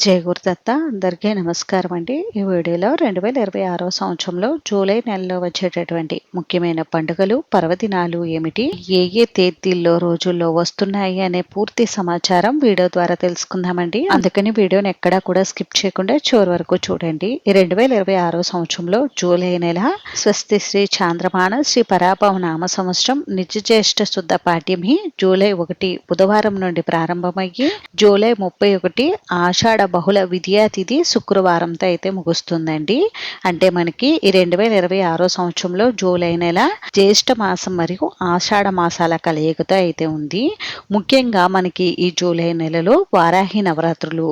జై గురుదత్త అందరికీ నమస్కారం అండి. ఈ వీడియోలో 2026 సంవత్సరంలో జూలై నెలలో వచ్చేటటువంటి ముఖ్యమైన పండుగలు పర్వదినాలు ఏమిటి, ఏ ఏ తేదీల్లో రోజుల్లో వస్తున్నాయి అనే పూర్తి సమాచారం వీడియో ద్వారా తెలుసుకుందామండి. అందుకని వీడియోని ఎక్కడా కూడా స్కిప్ చేయకుండా చివరి వరకు చూడండి. ఈ 2026 సంవత్సరంలో జూలై నెల స్వస్తి శ్రీ చాంద్రమాన శ్రీ పరాభవ నామ సంవత్సరం నిజజ్యేష్ఠ శుద్ధ పాడ్యమి జూలై 1 బుధవారం నుండి ప్రారంభమయ్యి జూలై 31 ఆషాఢ బహుళ విద్యా తిథి శుక్రవారంతో అయితే ముగుస్తుందండి. అంటే మనకి ఈ 2026 సంవత్సరంలో జూలై నెల జ్యేష్ఠ మాసం మరియు ఆషాఢ మాసాల కలయికతో అయితే ఉంది. ముఖ్యంగా మనకి ఈ జూలై నెలలో వారాహి నవరాత్రులు,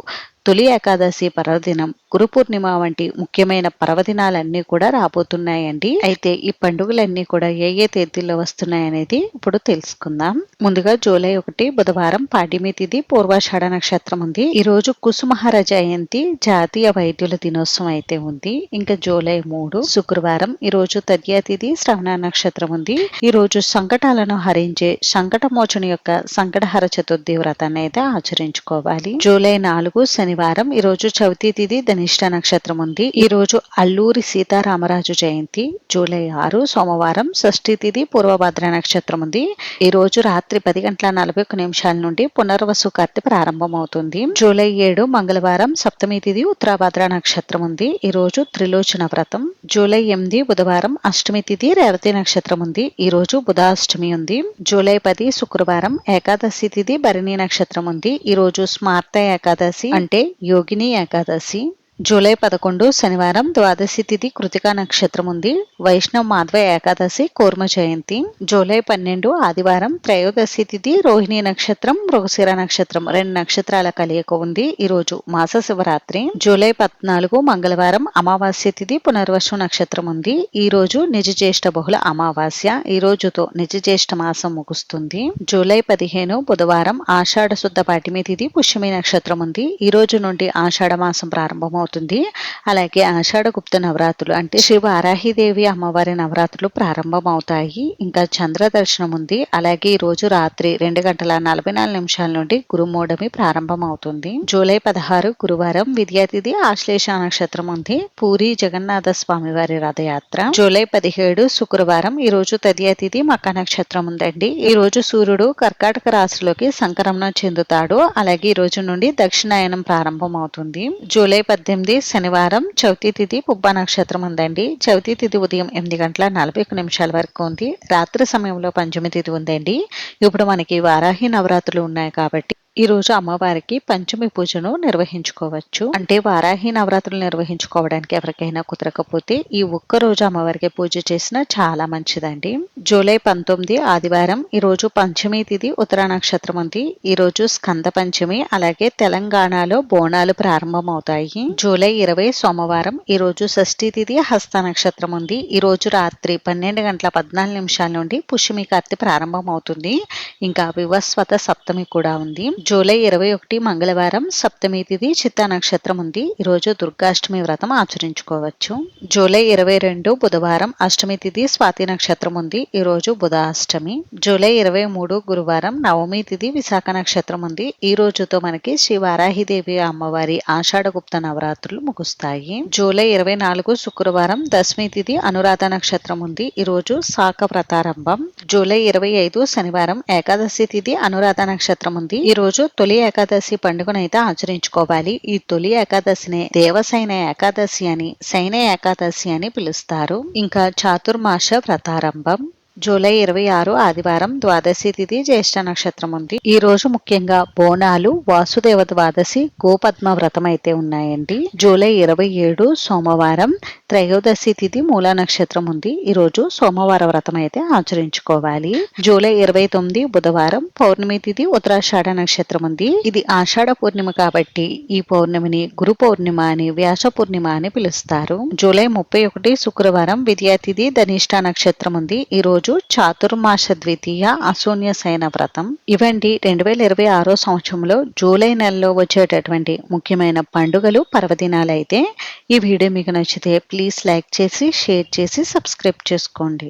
తొలి ఏకాదశి పర్వదినం, గురు పూర్ణిమ వంటి ముఖ్యమైన పర్వదినాలన్నీ కూడా రాబోతున్నాయండి. అయితే ఈ పండుగలన్నీ కూడా ఏ ఏ తేదీల్లో వస్తున్నాయనేది ఇప్పుడు తెలుసుకుందాం. ముందుగా జూలై 1 బుధవారం పాడ్యమి తిథి, పూర్వాషాఢ నక్షత్రం ఉంది. ఈ రోజు కుసుమహర జయంతి, జాతీయ వైద్యుల దినోత్సవం అయితే ఉంది. ఇంకా జూలై 3 శుక్రవారం, ఈ రోజు తద్యా తిథి, శ్రవణ నక్షత్రం ఉంది. ఈ రోజు సంకటాలను హరించే సంకటమోచన యొక్క సంకటహర చతుర్థి వ్రతాన్ని అయితే ఆచరించుకోవాలి. జూలై 4 శనివారం, ఈ రోజు చవితి తిథి, ధనిష్ట నక్షత్రం ఉంది. ఈ రోజు అల్లూరి సీతారామరాజు జయంతి. జూలై 6 సోమవారం, షష్ఠి తిథి, పూర్వభద్ర నక్షత్రం ఉంది. ఈ రోజు రాత్రి 10:41 నుండి పునర్వసు కార్తె ప్రారంభమవుతుంది. జూలై 7 మంగళవారం, సప్తమి తిథి, ఉత్తరాభద్ర నక్షత్రం ఉంది. ఈ రోజు త్రిలోచన వ్రతం. జూలై 8 బుధవారం, అష్టమి తిథి, రేవతి నక్షత్రం ఉంది. ఈ రోజు బుధాష్టమి ఉంది. జూలై 10 శుక్రవారం, ఏకాదశి తిథి, భరణి నక్షత్రం ఉంది. ఈ రోజు స్మార్త ఏకాదశి అంటే యోగిని ఏకాదశి. జూలై 11 శనివారం, ద్వాదశి తిథి, కృతికా నక్షత్రం ఉంది. వైష్ణవ మాధవ ఏకాదశి, కూర్మ జయంతి. జూలై 12 ఆదివారం, త్రయోదశి తిథి, రోహిణి నక్షత్రం, మృగశిర నక్షత్రం, 2 నక్షత్రాల కలయిక ఉంది. ఈ రోజు మాస శివరాత్రి. జూలై 14 మంగళవారం, అమావాస్య తిథి, పునర్వసు నక్షత్రం ఉంది. ఈ రోజు నిజ జ్యేష్ఠ బహుళ అమావాస్య. ఈ రోజుతో నిజ జ్యేష్ఠ మాసం ముగుస్తుంది. జూలై 15 బుధవారం, ఆషాఢ శుద్ధ పాడ్యమి తిథి, పుష్యమి నక్షత్రం ఉంది. ఈ రోజు నుండి ఆషాఢ మాసం ప్రారంభమవుతుంది. అలాగే ఆషాఢ గుప్త నవరాత్రులు అంటే శ్రీ వారాహిదేవి అమ్మవారి నవరాత్రులు ప్రారంభమవుతాయి. ఇంకా చంద్ర దర్శనం ఉంది. అలాగే ఈ రోజు రాత్రి 2:44 నుండి గురుమూఢమి ప్రారంభమవుతుంది. జూలై 16 గురువారం, విద్యాతిథి, ఆశ్లేష నక్షత్రం ఉంది. పూరి జగన్నాథ స్వామి వారి రథయాత్ర. జూలై 17 శుక్రవారం, ఈ రోజు తదియా తిథి, మక నక్షత్రం ఉందండి. ఈ రోజు సూర్యుడు కర్కాటక రాశిలోకి సంక్రమణం చెందుతాడు. అలాగే ఈ రోజు నుండి దక్షిణాయనం ప్రారంభమవుతుంది. జూలై 18 శనివారం, చవితి తిథి, పుబ్బ నక్షత్రం ఉందండి. చవితి తిథి ఉదయం 8:41 వరకు ఉంది. రాత్రి సమయంలో పంచమి తిథి ఉందండి. ఇప్పుడు మనకి వారాహి నవరాత్రులు ఉన్నాయి కాబట్టి ఈ రోజు అమ్మవారికి పంచమి పూజను నిర్వహించుకోవచ్చు. అంటే వారాహి నవరాత్రులు నిర్వహించుకోవడానికి ఎవరికైనా కుదరకపోతే ఈ ఒక్క రోజు అమ్మవారికి పూజ చేసినా చాలా మంచిదండి. జూలై 19 ఆదివారం, ఈ రోజు పంచమి తిథి, ఉత్తర నక్షత్రం ఉంది. ఈ రోజు స్కంద పంచమి. అలాగే తెలంగాణలో బోనాలు ప్రారంభమవుతాయి. జూలై 20 సోమవారం, ఈ రోజు షష్ఠి తిథి, హస్త నక్షత్రం ఉంది. ఈ రోజు రాత్రి 12:14 నుండి పుష్యమి కార్తె ప్రారంభమవుతుంది. ఇంకా వివస్వత సప్తమి కూడా ఉంది. జూలై 21 మంగళవారం, సప్తమి తిథి, చిత్తా నక్షత్రం ఉంది. ఈ రోజు దుర్గాష్టమి వ్రతం ఆచరించుకోవచ్చు. జూలై 22 బుధవారం, అష్టమి తిథి, స్వాతి నక్షత్రం ఉంది. ఈ రోజు బుధాష్టమి. జూలై 23 గురువారం, నవమి తిథి, విశాఖ నక్షత్రం ఉంది. ఈ రోజుతో మనకి శ్రీ వారాహిదేవి అమ్మవారి ఆషాఢ గుప్త నవరాత్రులు ముగుస్తాయి. జూలై 24 శుక్రవారం, దశమి తిథి, అనురాధ నక్షత్రం ఉంది. ఈ రోజు శాఖ వ్రతారంభం. జూలై 25 శనివారం, ఏకాదశి తిథి, అనురాధ నక్షత్రం ఉంది. ఈ రోజు తొలి ఏకాదశి పండుగనైతే ఆచరించుకోవాలి. ఈ తొలి ఏకాదశినే దేవసైన ఏకాదశి అని, సైన ఏకాదశి అని పిలుస్తారు. ఇంకా చాతుర్మాస వ్రతారంభం. జూలై 26 ఆదివారం, ద్వాదశి తిథి, జ్యేష్ఠ నక్షత్రం ఉంది. ఈ రోజు ముఖ్యంగా బోనాలు, వాసుదేవ ద్వాదశి, గోపద్మ వ్రతం అయితే ఉన్నాయండి. జూలై 27 సోమవారం, త్రయోదశి తిథి, మూల నక్షత్రం ఉంది. ఈ రోజు సోమవార వ్రతం అయితే ఆచరించుకోవాలి. జూలై 29 బుధవారం, పౌర్ణమి తిథి, ఉత్తరాషాఢ నక్షత్రం ఉంది. ఇది ఆషాఢ పూర్ణిమ కాబట్టి ఈ పౌర్ణమిని గురు పౌర్ణిమ అని, వ్యాస పూర్ణిమ అని పిలుస్తారు. జూలై 31 శుక్రవారం, విద్యా తిథి, ధనిష్ట నక్షత్రం ఉంది. ఈ రోజు చాతుర్మాస ద్వితీయ అశూన్య శయన వ్రతం. ఇవండి 2026 సంవత్సరంలో జూలై నెలలో వచ్చేటటువంటి ముఖ్యమైన పండుగలు, పర్వదినాలు అయితే. ఈ వీడియో మీకు నచ్చితే ప్లీజ్ లైక్ చేసి, షేర్ చేసి, సబ్స్క్రైబ్ చేసుకోండి.